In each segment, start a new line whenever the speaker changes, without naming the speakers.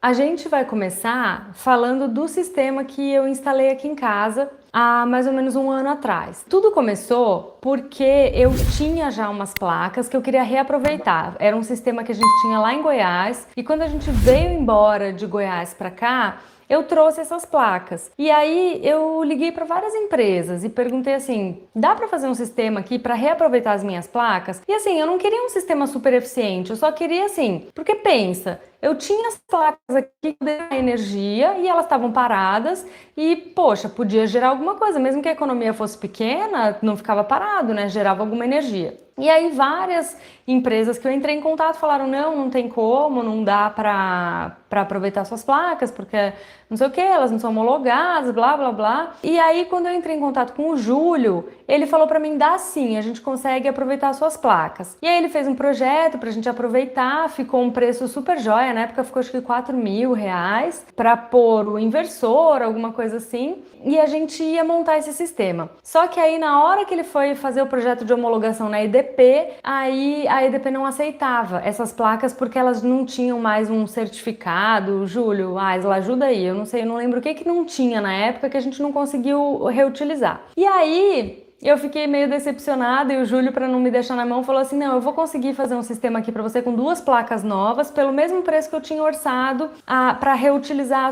A gente vai começar falando do sistema que eu instalei aqui em casa há mais ou menos um ano atrás. Tudo começou porque eu tinha já umas placas que eu queria reaproveitar. Era um sistema que a gente tinha lá em Goiás e quando a gente veio embora de Goiás para cá, eu trouxe essas placas. E aí eu liguei para várias empresas e perguntei assim: dá para fazer um sistema aqui para reaproveitar as minhas placas? E assim, eu não queria um sistema super eficiente, eu só queria assim, porque pensa, eu tinha as placas aqui que davam energia e elas estavam paradas e, poxa, podia gerar alguma coisa, mesmo que a economia fosse pequena, não ficava parado, né? Gerava alguma energia. E aí várias empresas que eu entrei em contato falaram: não tem como, não dá para aproveitar suas placas, porque não sei o que, elas não são homologadas, blá blá blá. E aí quando eu entrei em contato com o Júlio, ele falou para mim: dá sim, a gente consegue aproveitar suas placas. E aí ele fez um projeto pra gente aproveitar, ficou um preço super jóia, na época ficou acho que R$ 4.000 para pôr o inversor, alguma coisa assim, e a gente ia montar esse sistema. Só que aí na hora que ele foi fazer o projeto de homologação na EDP, aí a EDP não aceitava essas placas porque elas não tinham mais um certificado. Júlio, Aisla, ajuda aí, eu não sei, eu não lembro o que não tinha na época que a gente não conseguiu reutilizar. E aí eu fiquei meio decepcionada e o Júlio, para não me deixar na mão, falou assim: não, eu vou conseguir fazer um sistema aqui para você com duas placas novas, pelo mesmo preço que eu tinha orçado para reutilizar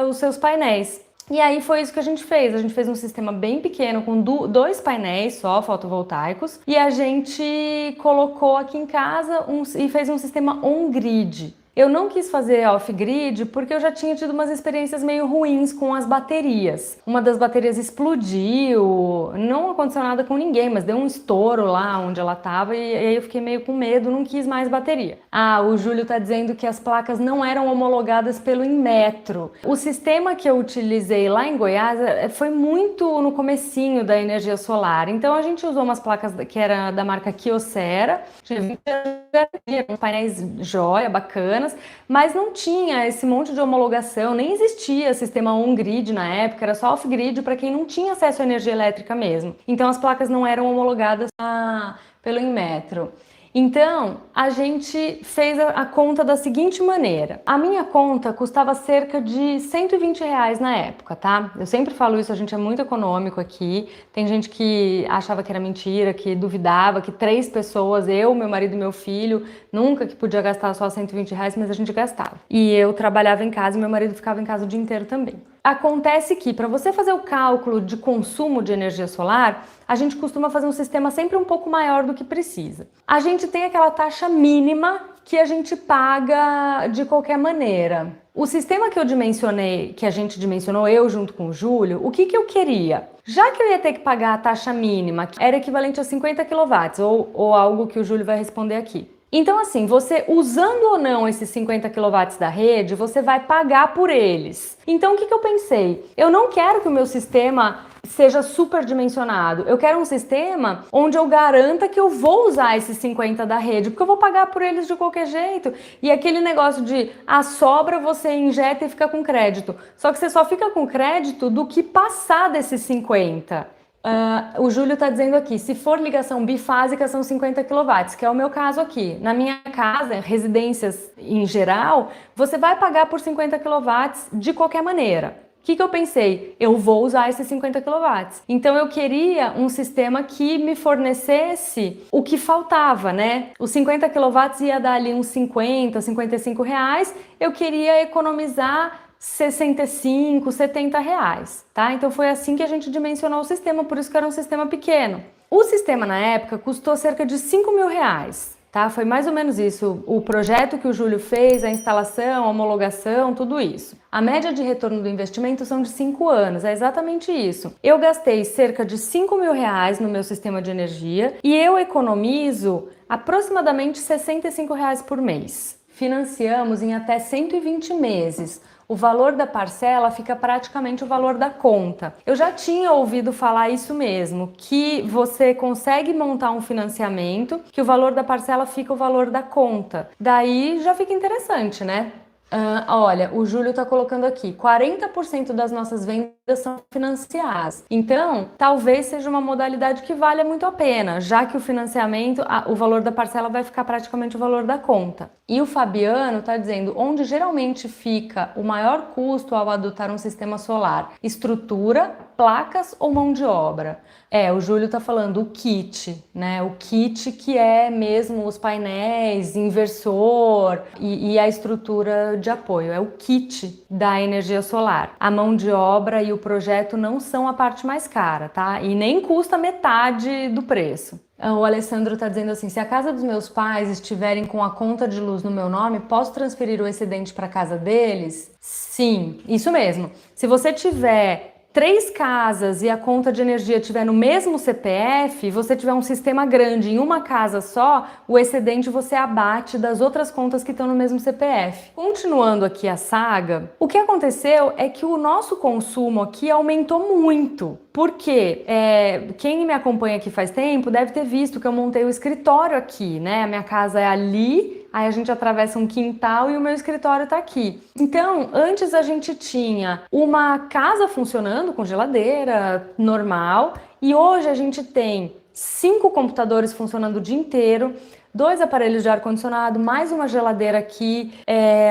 os seus painéis. E aí foi isso que a gente fez. A gente fez um sistema bem pequeno com dois painéis só fotovoltaicos e a gente colocou aqui em casa e fez um sistema on-grid. Eu não quis fazer off-grid porque eu já tinha tido umas experiências meio ruins com as baterias. Uma das baterias explodiu, não aconteceu nada com ninguém, mas deu um estouro lá onde ela estava e aí eu fiquei meio com medo, não quis mais bateria. Ah, o Júlio tá dizendo que as placas não eram homologadas pelo Inmetro. O sistema que eu utilizei lá em Goiás foi muito no comecinho da energia solar, então a gente usou umas placas que era da marca Kyocera, tinha 20 anos de garantia, painéis joia, bacanas, mas não tinha esse monte de homologação, nem existia sistema on-grid na época, era só off-grid para quem não tinha acesso à energia elétrica mesmo. Então as placas não eram homologadas pelo Inmetro. Então, a gente fez a conta da seguinte maneira. A minha conta custava cerca de R$ 120 na época, tá? Eu sempre falo isso, a gente é muito econômico aqui. Tem gente que achava que era mentira, que duvidava, que 3 pessoas, eu, meu marido e meu filho, nunca que podia gastar só R$ 120, mas a gente gastava. E eu trabalhava em casa e meu marido ficava em casa o dia inteiro também. Acontece que, para você fazer o cálculo de consumo de energia solar, a gente costuma fazer um sistema sempre um pouco maior do que precisa. A gente tem aquela taxa mínima que a gente paga de qualquer maneira. O sistema que eu dimensionei, que a gente dimensionou, eu junto com o Júlio, o que eu queria? Já que eu ia ter que pagar a taxa mínima, que era equivalente a 50 kW, ou algo que o Júlio vai responder aqui. Então, assim, você usando ou não esses 50 kW da rede, você vai pagar por eles. Então, o que eu pensei? Eu não quero que o meu sistema seja superdimensionado. Eu quero um sistema onde eu garanta que eu vou usar esses 50 da rede, porque eu vou pagar por eles de qualquer jeito. E aquele negócio de a sobra você injeta e fica com crédito. Só que você só fica com crédito do que passar desses 50. O Júlio está dizendo aqui, se for ligação bifásica são 50 kW, que é o meu caso aqui. Na minha casa, residências em geral, você vai pagar por 50 kW de qualquer maneira. O que eu pensei? Eu vou usar esses 50 kW. Então eu queria um sistema que me fornecesse o que faltava, né? Os 50 kW ia dar ali uns 50, R$ 55. Eu queria economizar 65, R$ 70, tá? Então foi assim que a gente dimensionou o sistema, por isso que era um sistema pequeno. O sistema na época custou cerca de R$ 5.000, tá? Foi mais ou menos isso, o projeto que o Júlio fez, a instalação, a homologação, tudo isso. A média de retorno do investimento são de 5 anos, é exatamente isso. Eu gastei cerca de R$ 5.000 no meu sistema de energia e eu economizo aproximadamente R$ 65 por mês. Financiamos em até 120 meses. O valor da parcela fica praticamente o valor da conta. Eu já tinha ouvido falar isso mesmo, que você consegue montar um financiamento, que o valor da parcela fica o valor da conta. Daí já fica interessante, né? Olha, o Júlio está colocando aqui, 40% das nossas vendas são financiadas. Então, talvez seja uma modalidade que valha muito a pena, já que o financiamento, o valor da parcela vai ficar praticamente o valor da conta. E o Fabiano está dizendo, onde geralmente fica o maior custo ao adotar um sistema solar? Estrutura, placas ou mão de obra? O Júlio está falando o kit, né? O kit que é mesmo os painéis, inversor e a estrutura de apoio. É o kit da energia solar. A mão de obra e o projeto não são a parte mais cara, tá? E nem custa metade do preço. O Alessandro está dizendo assim, se a casa dos meus pais estiverem com a conta de luz no meu nome, posso transferir o excedente para a casa deles? Sim, isso mesmo. Se você tiver 3 casas e a conta de energia estiver no mesmo CPF, você tiver um sistema grande em uma casa só, o excedente você abate das outras contas que estão no mesmo CPF. Continuando aqui a saga, o que aconteceu é que o nosso consumo aqui aumentou muito. Porque quem me acompanha aqui faz tempo deve ter visto que eu montei o escritório aqui, né? A minha casa é ali, aí a gente atravessa um quintal e o meu escritório tá aqui. Então, antes a gente tinha uma casa funcionando com geladeira normal e hoje a gente tem 5 computadores funcionando o dia inteiro, 2 aparelhos de ar-condicionado, mais uma geladeira aqui,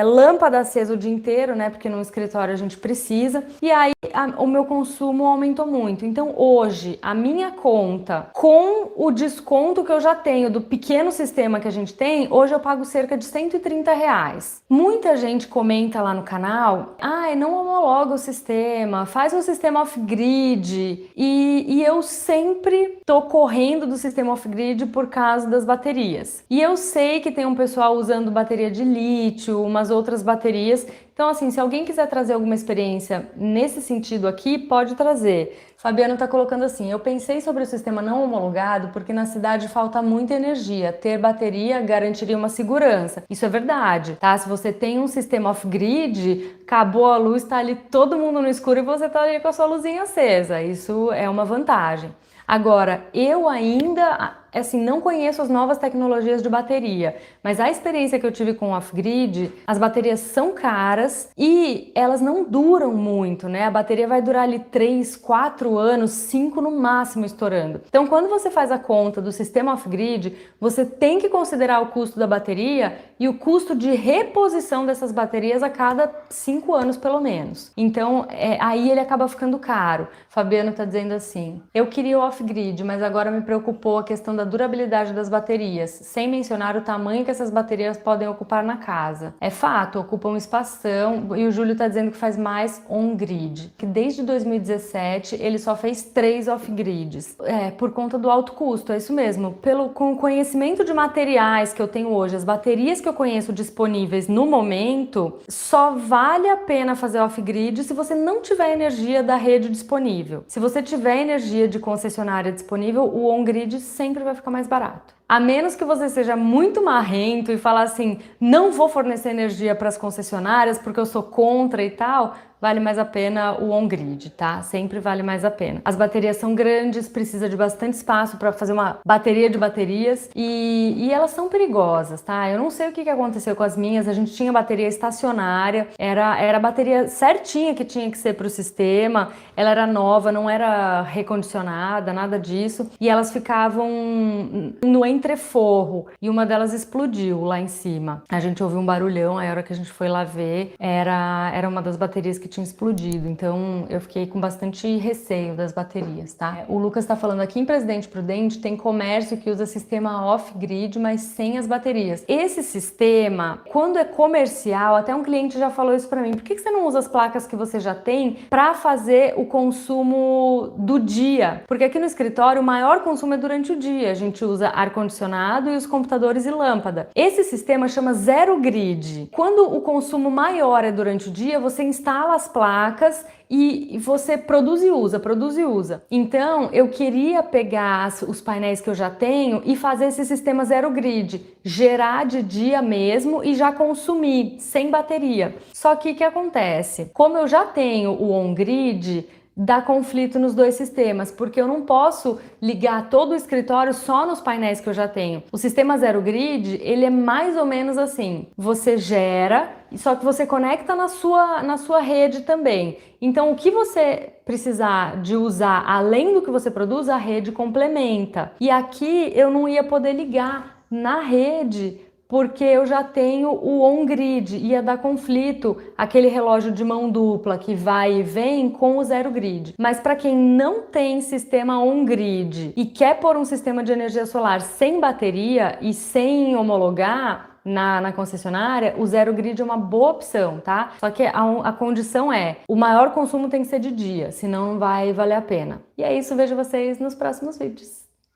lâmpada acesa o dia inteiro, né? Porque no escritório a gente precisa. E aí o meu consumo aumentou muito. Então hoje a minha conta, com o desconto que eu já tenho do pequeno sistema que a gente tem, hoje eu pago cerca de R$130. Muita gente comenta lá no canal, não homologa o sistema, faz um sistema off-grid. E eu sempre tô correndo do sistema off-grid por causa das baterias. E eu sei que tem um pessoal usando bateria de lítio, umas outras baterias. Então, assim, se alguém quiser trazer alguma experiência nesse sentido aqui, pode trazer. Fabiano está colocando assim, eu pensei sobre o sistema não homologado porque na cidade falta muita energia. Ter bateria garantiria uma segurança. Isso é verdade, tá? Se você tem um sistema off-grid, acabou a luz, está ali todo mundo no escuro e você está ali com a sua luzinha acesa. Isso é uma vantagem. Agora, eu ainda, assim, não conheço as novas tecnologias de bateria, mas a experiência que eu tive com o off-grid, as baterias são caras e elas não duram muito, né? A bateria vai durar ali 3, 4 anos, 5 no máximo estourando. Então, quando você faz a conta do sistema off-grid, você tem que considerar o custo da bateria e o custo de reposição dessas baterias a cada 5 anos, pelo menos. Então, aí ele acaba ficando caro. Fabiano está dizendo assim, eu queria o off-grid, mas agora me preocupou a questão da durabilidade das baterias, sem mencionar o tamanho que essas baterias podem ocupar na casa. É fato, ocupam um espação, e o Júlio está dizendo que faz mais on-grid, que desde 2017 ele só fez 3 off-grids, por conta do alto custo, é isso mesmo. Com o conhecimento de materiais que eu tenho hoje, as baterias que eu conheço disponíveis no momento, só vale a pena fazer off-grid se você não tiver energia da rede disponível. Se você tiver energia de concessionária disponível, o on-grid sempre vai ficar mais barato. A menos que você seja muito marrento e falar assim, não vou fornecer energia para as concessionárias porque eu sou contra e tal, vale mais a pena o on-grid, tá? Sempre vale mais a pena. As baterias são grandes, precisa de bastante espaço para fazer uma bateria de baterias e elas são perigosas, tá? Eu não sei o que aconteceu com as minhas, a gente tinha bateria estacionária, era a bateria certinha que tinha que ser para o sistema, ela era nova, não era recondicionada, nada disso, e elas ficavam no entreforro e uma delas explodiu lá em cima. A gente ouviu um barulhão, aí a hora que a gente foi lá ver, era uma das baterias que tinha explodido, então eu fiquei com bastante receio das baterias, tá? O Lucas tá falando aqui em Presidente Prudente tem comércio que usa sistema off-grid, mas sem as baterias. Esse sistema, quando é comercial, até um cliente já falou isso pra mim, por que você não usa as placas que você já tem pra fazer o consumo do dia? Porque aqui no escritório o maior consumo é durante o dia, a gente usa ar-condicionado e os computadores e lâmpada. Esse sistema chama zero grid. Quando o consumo maior é durante o dia, você instala as placas e você produz e usa. Então, eu queria pegar os painéis que eu já tenho e fazer esse sistema zero grid, gerar de dia mesmo e já consumir, sem bateria. Só que o que acontece? Como eu já tenho o on-grid, dá conflito nos dois sistemas, porque eu não posso ligar todo o escritório só nos painéis que eu já tenho. O sistema Zero Grid, ele é mais ou menos assim, você gera, só que você conecta na sua rede também. Então, o que você precisar de usar além do que você produz, a rede complementa. E aqui eu não ia poder ligar na rede porque eu já tenho o on-grid, ia dar conflito aquele relógio de mão dupla que vai e vem com o zero grid. Mas para quem não tem sistema on-grid e quer pôr um sistema de energia solar sem bateria e sem homologar na concessionária, o zero grid é uma boa opção, tá? Só que a condição é, o maior consumo tem que ser de dia, senão não vai valer a pena. E é isso, vejo vocês nos próximos vídeos.